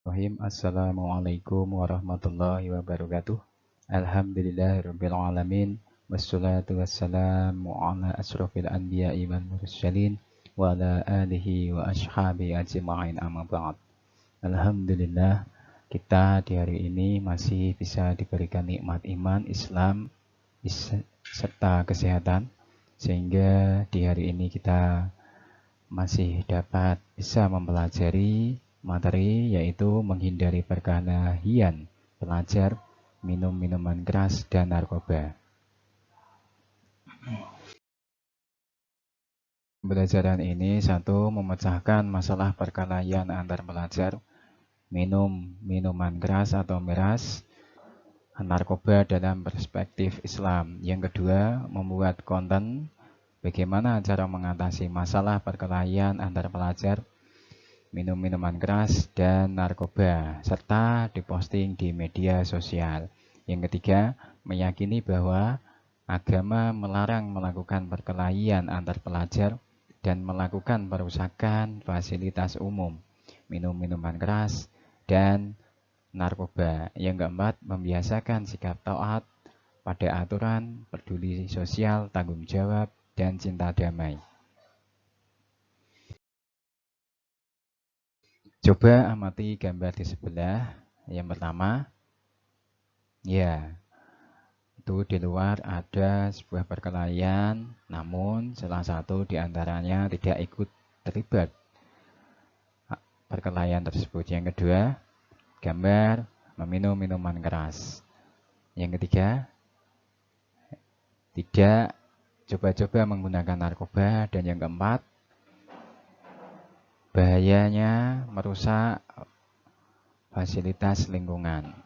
Assalamualaikum warahmatullahi wabarakatuh. Alhamdulillahirabbil alamin wassalatu wassalamu ala asrofil anbiya'i wal mursalin wa ala alihi wa ashabihi ajma'in amma ba'd. Alhamdulillah kita di hari ini masih bisa diberikan nikmat iman, Islam, serta kesehatan sehingga di hari ini kita masih dapat bisa mempelajari materi yaitu menghindari perkelahian pelajar, minum minuman keras, dan narkoba. Pembelajaran ini satu memecahkan masalah perkelahian antar pelajar, minum minuman keras atau miras, narkoba dalam perspektif Islam. Yang kedua, membuat konten bagaimana cara mengatasi masalah perkelahian antar pelajar, minum minuman keras, dan narkoba, serta diposting di media sosial. Yang ketiga, meyakini bahwa agama melarang melakukan perkelahian antar pelajar dan melakukan perusakan fasilitas umum, minum minuman keras, dan narkoba. Yang keempat, membiasakan sikap taat pada aturan, peduli sosial, tanggung jawab, dan cinta damai. Coba amati gambar di sebelah. Yang pertama, ya, itu di luar ada sebuah perkelahian, namun salah satu di antaranya tidak ikut terlibat perkelahian tersebut. Yang kedua, gambar meminum minuman keras. Yang ketiga, tidak coba-coba menggunakan narkoba. Dan yang keempat, bahayanya merusak fasilitas lingkungan.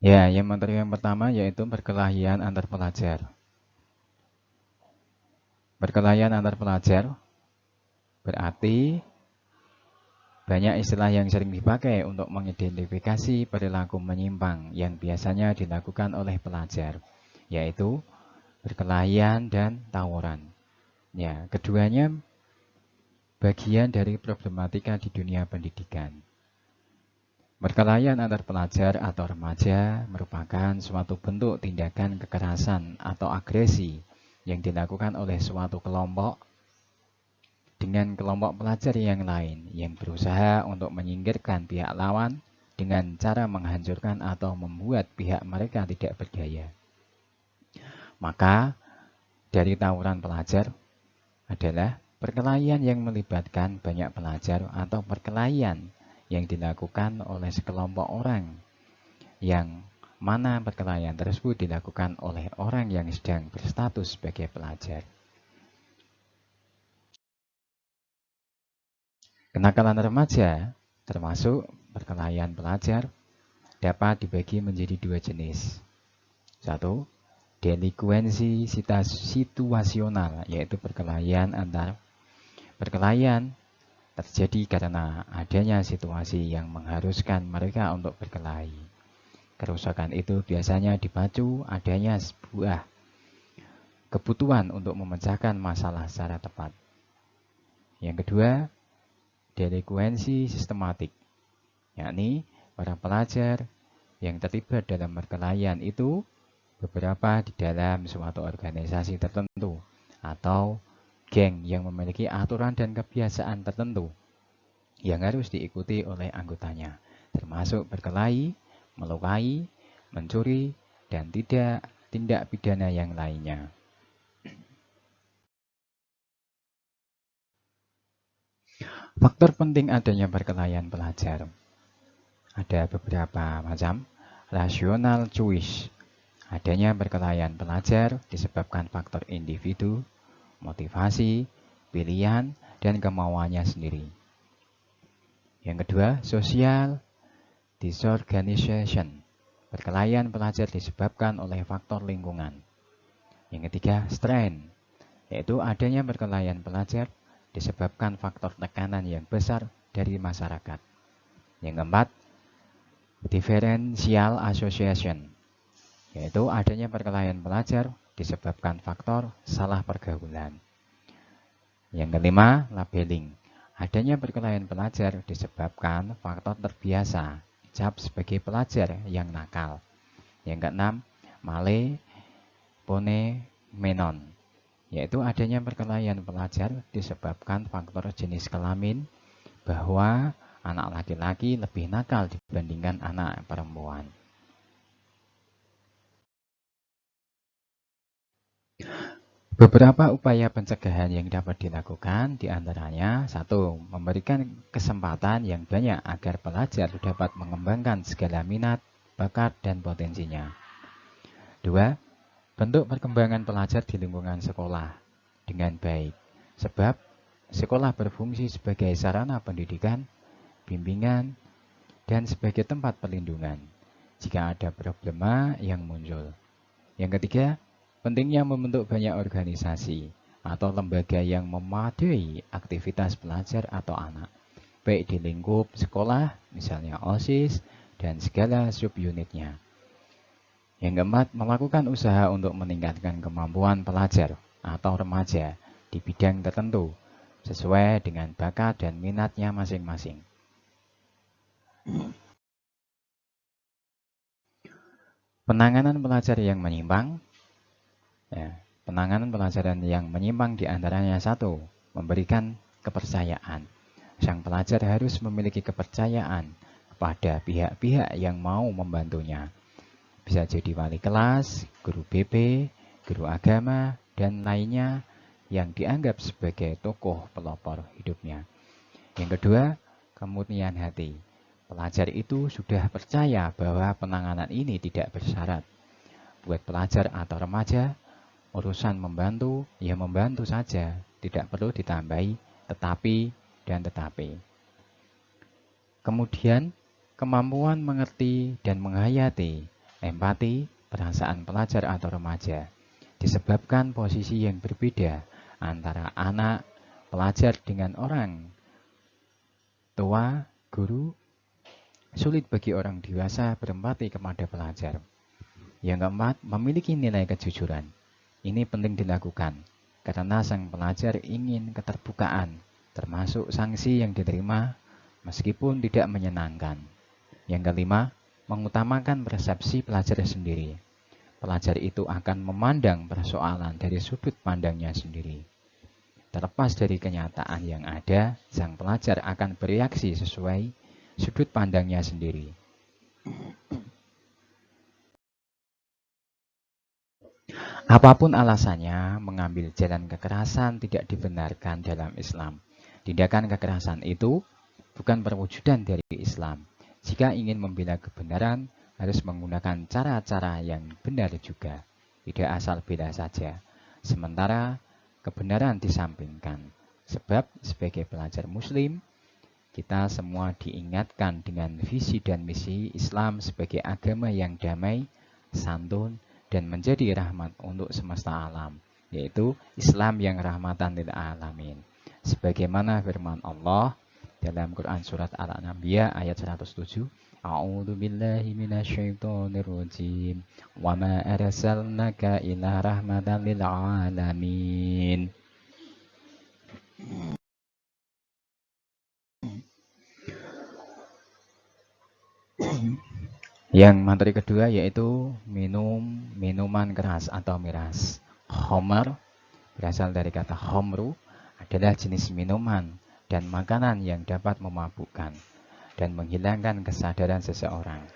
Ya, yang materi yang pertama yaitu perkelahian antar pelajar. Perkelahian antar pelajar berarti banyak istilah yang sering dipakai untuk mengidentifikasi perilaku menyimpang yang biasanya dilakukan oleh pelajar, yaitu perkelahian dan tawuran. Ya, keduanya bagian dari problematika di dunia pendidikan. Perkelahian antar pelajar atau remaja merupakan suatu bentuk tindakan kekerasan atau agresi yang dilakukan oleh suatu kelompok dengan kelompok pelajar yang lain yang berusaha untuk menyingkirkan pihak lawan dengan cara menghancurkan atau membuat pihak mereka tidak berdaya. Maka, dari tawuran pelajar adalah perkelahian yang melibatkan banyak pelajar atau perkelahian yang dilakukan oleh sekelompok orang yang mana perkelahian tersebut dilakukan oleh orang yang sedang berstatus sebagai pelajar. Kenakalan remaja, termasuk perkelahian pelajar, dapat dibagi menjadi dua jenis. Satu, delikuensi situasional, yaitu perkelahian terjadi karena adanya situasi yang mengharuskan mereka untuk berkelahi. Kerusakan itu biasanya dipacu adanya sebuah kebutuhan untuk memecahkan masalah secara tepat. Yang kedua, delikuensi sistematik, yakni para pelajar yang terlibat dalam perkelahian itu beberapa di dalam suatu organisasi tertentu atau geng yang memiliki aturan dan kebiasaan tertentu yang harus diikuti oleh anggotanya, termasuk berkelahi, melukai, mencuri, dan tindak pidana yang lainnya. Faktor penting adanya perkelahian pelajar ada beberapa macam. Rasional choice, adanya perkelahian pelajar disebabkan faktor individu, motivasi, pilihan, dan kemauannya sendiri. Yang kedua, social disorganization, perkelahian pelajar disebabkan oleh faktor lingkungan. Yang ketiga, strain, yaitu adanya perkelahian pelajar disebabkan faktor tekanan yang besar dari masyarakat. Yang keempat, differential association, yaitu adanya perkelahian pelajar disebabkan faktor salah pergaulan. Yang kelima, labeling. Adanya perkelahian pelajar disebabkan faktor terbiasa, dicap sebagai pelajar yang nakal. Yang keenam, maleponemenon, yaitu adanya perkelahian pelajar disebabkan faktor jenis kelamin, bahwa anak laki-laki lebih nakal dibandingkan anak perempuan. Beberapa upaya pencegahan yang dapat dilakukan diantaranya: 1. Memberikan kesempatan yang banyak agar pelajar dapat mengembangkan segala minat, bakat, dan potensinya. 2. Bentuk perkembangan pelajar di lingkungan sekolah dengan baik, sebab sekolah berfungsi sebagai sarana pendidikan, bimbingan, dan sebagai tempat perlindungan jika ada problema yang muncul. Yang ketiga, pentingnya membentuk banyak organisasi atau lembaga yang memadai aktivitas pelajar atau anak, baik di lingkup sekolah, misalnya OSIS, dan segala subunitnya. Yang keempat, melakukan usaha untuk meningkatkan kemampuan pelajar atau remaja di bidang tertentu, sesuai dengan bakat dan minatnya masing-masing. Penanganan pelajar yang menyimpang. Penanganan pelajaran yang menyimpang diantaranya: 1. Memberikan kepercayaan. Sang pelajar harus memiliki kepercayaan kepada pihak-pihak yang mau membantunya. Bisa jadi wali kelas, guru BP, guru agama, dan lainnya yang dianggap sebagai tokoh pelopor hidupnya. Yang kedua, kemurnian hati. Pelajar itu sudah percaya bahwa penanganan ini tidak bersyarat. Buat pelajar atau remaja, urusan membantu, ya membantu saja, tidak perlu ditambahi tetapi dan tetapi. Kemudian, kemampuan mengerti dan menghayati empati perasaan pelajar atau remaja disebabkan posisi yang berbeda antara anak pelajar dengan orang tua, guru. Sulit bagi orang dewasa berempati kepada pelajar. Yang keempat, memiliki nilai kejujuran. Ini penting dilakukan karena sang pelajar ingin keterbukaan, termasuk sanksi yang diterima meskipun tidak menyenangkan. Yang kelima, mengutamakan persepsi pelajar sendiri. Pelajar itu akan memandang persoalan dari sudut pandangnya sendiri. Terlepas dari kenyataan yang ada, sang pelajar akan bereaksi sesuai sudut pandangnya sendiri. Apapun alasannya, mengambil jalan kekerasan tidak dibenarkan dalam Islam. Tindakan kekerasan itu bukan perwujudan dari Islam. Jika ingin membela kebenaran, harus menggunakan cara-cara yang benar juga. Tidak asal bela saja. Sementara kebenaran disampingkan. Sebab sebagai pelajar muslim, kita semua diingatkan dengan visi dan misi Islam sebagai agama yang damai, santun, dan menjadi rahmat untuk semesta alam, yaitu Islam yang rahmatan lil alamin. Sebagaimana firman Allah dalam Quran surat Al-Anbiya ayat 107, A'udzu billahi minasyaitonir rajim. Wa ma arsalnaka illa rahmatan lil alamin. Yang materi kedua yaitu minuman keras atau miras. Khamar berasal dari kata khamru, adalah jenis minuman dan makanan yang dapat memabukkan dan menghilangkan kesadaran seseorang.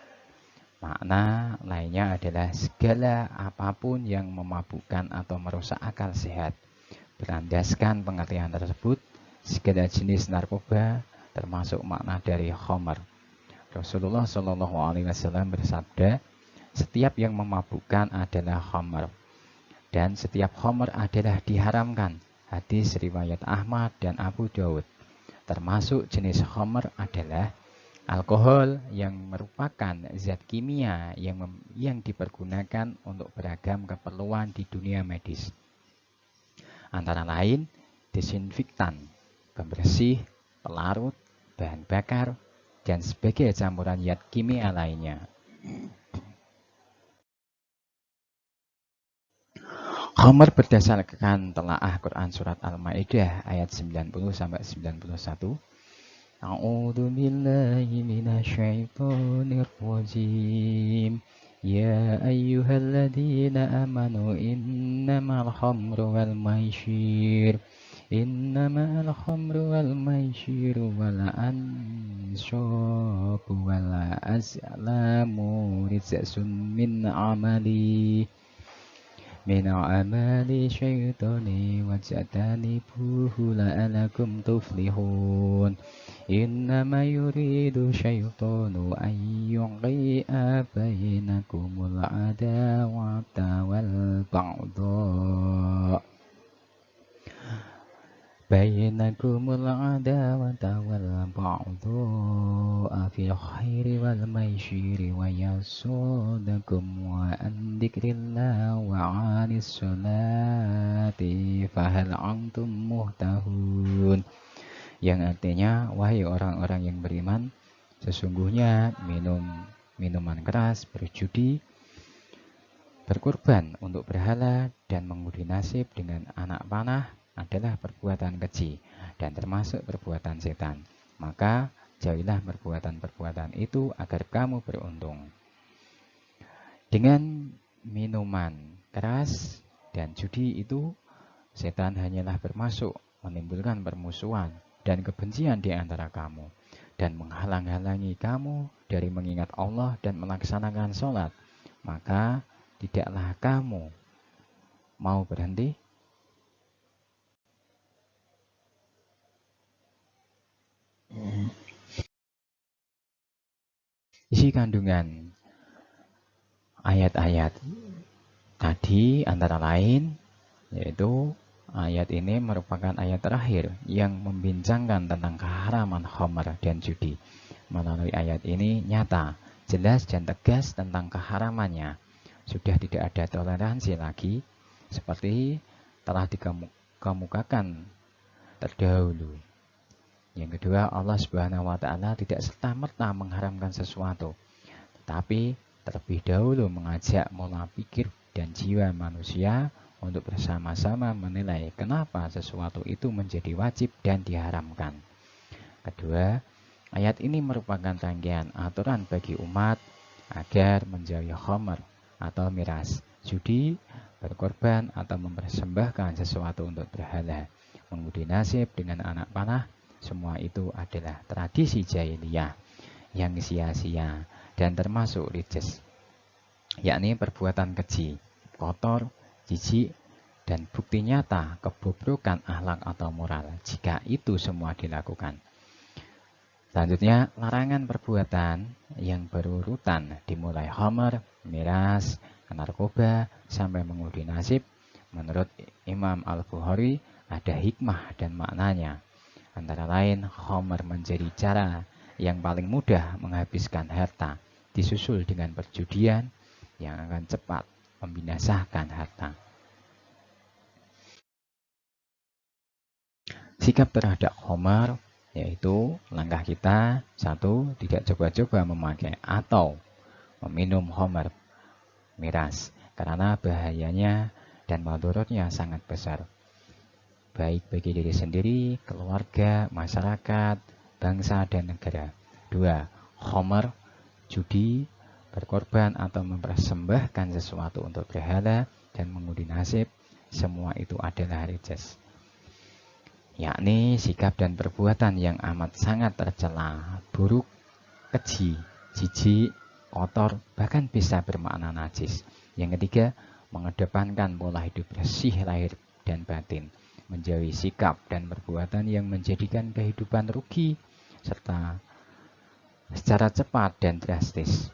Makna lainnya adalah segala apapun yang memabukkan atau merusak akal sehat. Berlandaskan pengertian tersebut, segala jenis narkoba termasuk makna dari khamar. Rasulullah Shallallahu Alaihi Wasallam bersabda, setiap yang memabukkan adalah khamar dan setiap khamar adalah diharamkan. Hadis riwayat Ahmad dan Abu Daud. Termasuk jenis khamar adalah alkohol yang merupakan zat kimia yang dipergunakan untuk beragam keperluan di dunia medis. Antara lain desinfektan, pembersih, pelarut, bahan bakar, dan sebagai campuran zat kimia lainnya. Khamar berdasarkan telaah Quran surat Al-Maidah ayat 90 sampai 91. A'udzu billahi minasyaitonir rajim. Ya ayyuhalladzina amanu innamal khamru wal maisir wal ansabu wal azlamu rizqun min amali syaitani wajtanibuhu la'alakum tuflihun. Innama yuridu syaitanu an yuqi'a bainakumul adawata wal baghdha fil khairi wal maisiri wa yasuddakum wa an dzikrillah wa 'anis salati fahal antum muhtahun. Yang artinya, wahai orang-orang yang beriman, sesungguhnya minuman keras, berjudi, berkorban untuk berhala, dan mengundi nasib dengan anak panah adalah perbuatan keji dan termasuk perbuatan setan. Maka jauhilah perbuatan-perbuatan itu agar kamu beruntung. Dengan minuman keras dan judi itu, setan hanyalah bermasuk, menimbulkan permusuhan dan kebencian di antara kamu, dan menghalang-halangi kamu dari mengingat Allah dan melaksanakan sholat. Maka tidaklah kamu mau berhenti. Isi kandungan ayat-ayat tadi antara lain yaitu ayat ini merupakan ayat terakhir yang membincangkan tentang keharaman khamar dan judi. Melalui ayat ini nyata, jelas dan tegas tentang keharamannya. Sudah tidak ada toleransi lagi seperti telah dikemukakan terdahulu. Yang kedua, Allah Subhanahu wa Ta'ala tidak serta-merta mengharamkan sesuatu, tetapi terlebih dahulu mengajak pola pikir dan jiwa manusia untuk bersama-sama menilai kenapa sesuatu itu menjadi wajib dan diharamkan. Kedua, ayat ini merupakan rangkaian aturan bagi umat agar menjauhi khamar atau miras, judi, berkorban atau mempersembahkan sesuatu untuk berhala, mengundi nasib dengan anak panah. Semua itu adalah tradisi jahiliyah yang sia-sia dan termasuk rijes, yakni perbuatan keji, kotor, jijik, dan bukti nyata kebobrokan akhlak atau moral jika itu semua dilakukan. Selanjutnya, larangan perbuatan yang berurutan dimulai khamar, miras, narkoba, sampai mengundi nasib. Menurut Imam Al-Bukhari, ada hikmah dan maknanya. Antara lain, khamar menjadi cara yang paling mudah menghabiskan harta, disusul dengan perjudian yang akan cepat membinasakan harta. Sikap terhadap khamar yaitu langkah kita, 1. Tidak coba-coba memakai atau meminum khamar, miras, karena bahayanya dan madharatnya sangat besar, baik bagi diri sendiri, keluarga, masyarakat, bangsa, dan negara. 2. Khamar, judi, berkorban atau mempersembahkan sesuatu untuk berhala dan mengundi nasib, semua itu adalah rijes, yakni sikap dan perbuatan yang amat sangat tercela, buruk, keji, jijik, kotor, bahkan bisa bermakna najis. Yang ketiga, mengedepankan pola hidup bersih lahir dan batin, menjauhi sikap dan perbuatan yang menjadikan kehidupan rugi, serta secara cepat dan drastis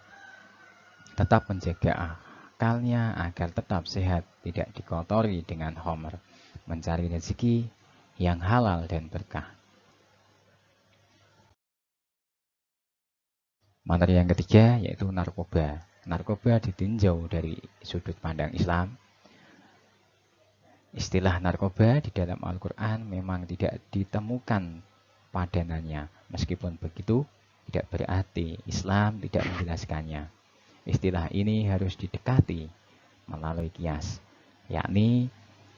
tetap menjaga akalnya agar tetap sehat, tidak dikotori dengan khamar, mencari rezeki yang halal dan berkah. Materi yang ketiga yaitu narkoba. Narkoba ditinjau dari sudut pandang Islam. Istilah narkoba di dalam Al-Quran memang tidak ditemukan padanannya. Meskipun begitu, tidak berarti Islam tidak menjelaskannya. Istilah ini harus didekati melalui kias. yakni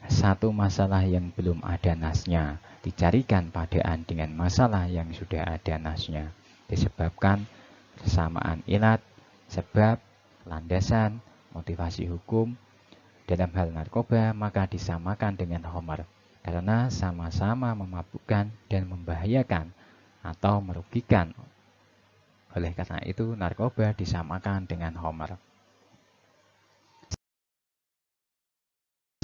satu masalah yang belum ada nasnya dicarikan padaan dengan masalah yang sudah ada nasnya, disebabkan kesamaan ilat, sebab, landasan, motivasi hukum. Dalam hal narkoba, maka disamakan dengan homer, karena sama-sama memabukkan dan membahayakan atau merugikan. Oleh karena itu, narkoba disamakan dengan homer.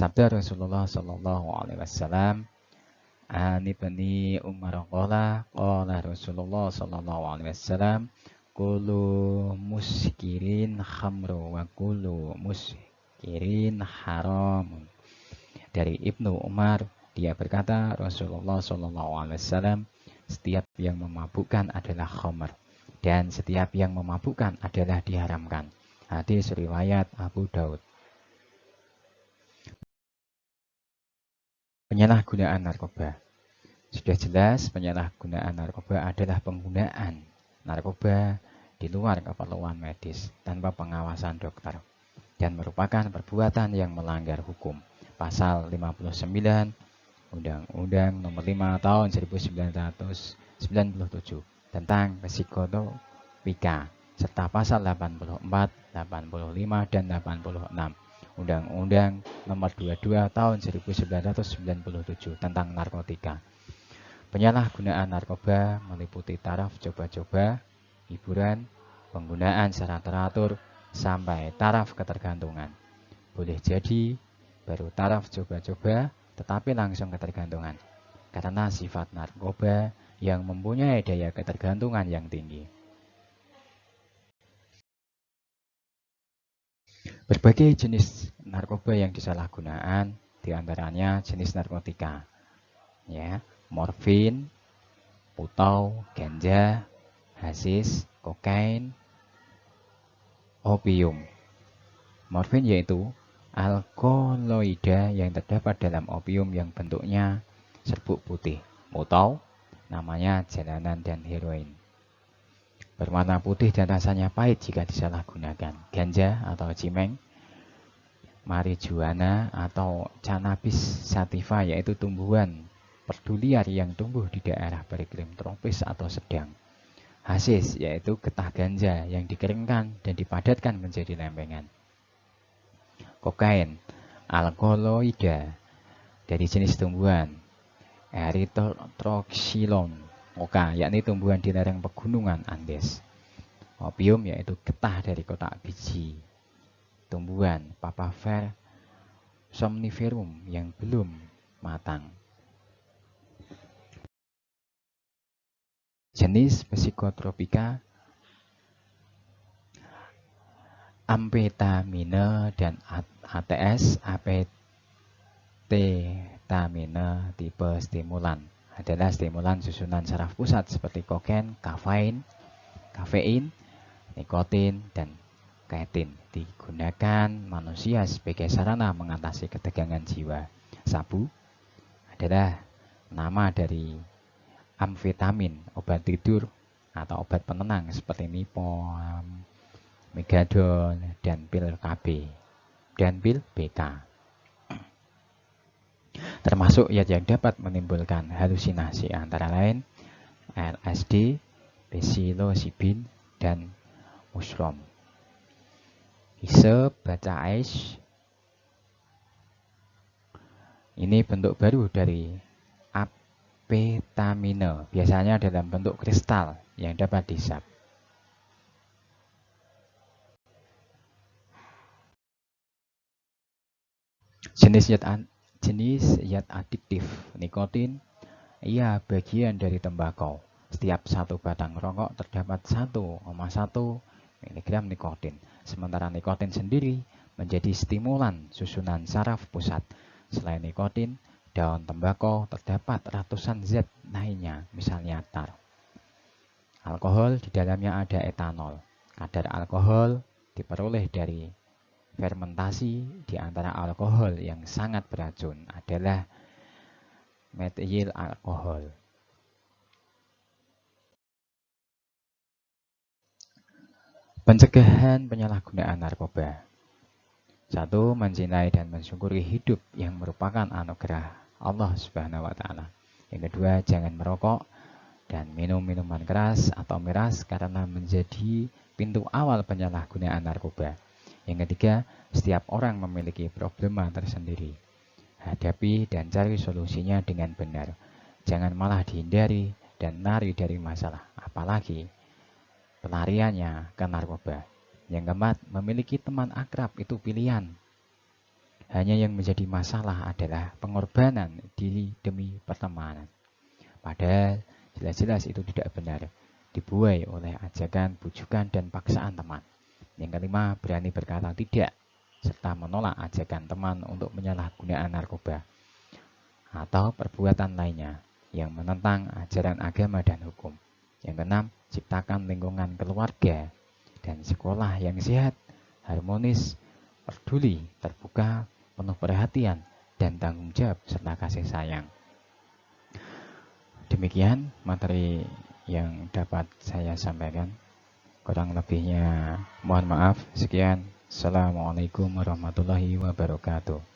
Sabda Rasulullah Shallallahu Alaihi Wasallam, Ani bani Umar qala Rasulullah Shallallahu Alaihi Wasallam, kulu muskirin khamru wa kulu muskirin haram. Dari Ibnu Umar, dia berkata, Rasulullah Shallallahu Alaihi Wasallam, setiap yang memabukkan adalah khamr dan setiap yang memabukkan adalah diharamkan. Hadis riwayat Abu Daud. Penyalahgunaan narkoba. Sudah jelas, penyalahgunaan narkoba adalah penggunaan narkoba di luar keperluan medis tanpa pengawasan dokter dan merupakan perbuatan yang melanggar hukum. Pasal 59 Undang-Undang Nomor 5 Tahun 1997 tentang psikotropika serta pasal 84, 85, dan 86 Undang-Undang Nomor 22 Tahun 1997 tentang narkotika. Penyalahgunaan narkoba meliputi taraf coba-coba, hiburan, penggunaan secara teratur, sampai taraf ketergantungan. Boleh jadi baru taraf coba-coba tetapi langsung ketergantungan, karena sifat narkoba yang mempunyai daya ketergantungan yang tinggi. Berbagai jenis narkoba yang disalahgunaan, diantaranya jenis narkotika, morfin, putau, ganja, hasis, kokain, opium. Morfin yaitu alkaloida yang terdapat dalam opium yang bentuknya serbuk putih. Putau namanya jalanan dan heroin. Berwarna putih dan rasanya pahit jika disalahgunakan. Ganja atau cimeng, marijuana atau cannabis sativa yaitu tumbuhan perduliar yang tumbuh di daerah beriklim tropis atau sedang. Hasis yaitu getah ganja yang dikeringkan dan dipadatkan menjadi lempengan. Kokain, alkaloida dari jenis tumbuhan Erythroxylon oka, yakni tumbuhan di lereng pegunungan Andes. Opium yaitu getah dari kotak biji tumbuhan Papaver somniferum yang belum matang. Jenis psikotropika, amfetamine dan ATS. Amfetamine tipe stimulan adalah stimulan susunan saraf pusat seperti kokain, kafein, nikotin, dan ketin. Digunakan manusia sebagai sarana mengatasi ketegangan jiwa. Sabu adalah nama dari amfetamin, obat tidur atau obat penenang seperti Nipom, Megadon, dan pil KB dan pil BK. Termasuk yang dapat menimbulkan halusinasi antara lain LSD, psilocybin, dan mushroom. Hisep, baca aish. Ini bentuk baru dari amfetamine, biasanya dalam bentuk kristal yang dapat dihisap. Jenis zat adiktif, nikotin, ia bagian dari tembakau. Setiap satu batang rokok terdapat 1,1 mg nikotin. Sementara nikotin sendiri menjadi stimulan susunan saraf pusat. Selain nikotin, daun tembakau terdapat ratusan zat lainnya, misalnya tar. Alkohol, di dalamnya ada etanol. Kadar alkohol diperoleh dari fermentasi. Di antara alkohol yang sangat beracun adalah metil alkohol. Pencegahan penyalahgunaan narkoba. Satu, mencintai dan mensyukuri hidup yang merupakan anugerah Allah Subhanahu wa Ta'ala. Yang kedua, jangan merokok dan minum minuman keras atau miras karena menjadi pintu awal penyalahgunaan narkoba. Yang ketiga, setiap orang memiliki problema tersendiri. Hadapi dan cari solusinya dengan benar. Jangan malah dihindari dan lari dari masalah, apalagi pelariannya ke narkoba. Yang keempat, memiliki teman akrab itu pilihan. Hanya yang menjadi masalah adalah pengorbanan diri demi pertemanan. Padahal jelas-jelas itu tidak benar, dibuai oleh ajakan, bujukan, dan paksaan teman. Yang kelima, berani berkata tidak, serta menolak ajakan teman untuk menyalahgunakan narkoba atau perbuatan lainnya yang menentang ajaran agama dan hukum. Yang keenam, ciptakan lingkungan keluarga dan sekolah yang sehat, harmonis, peduli, terbuka, penuh perhatian, dan tanggung jawab serta kasih sayang. Demikian materi yang dapat saya sampaikan. Kurang lebihnya mohon maaf. Sekian. Assalamualaikum warahmatullahi wabarakatuh.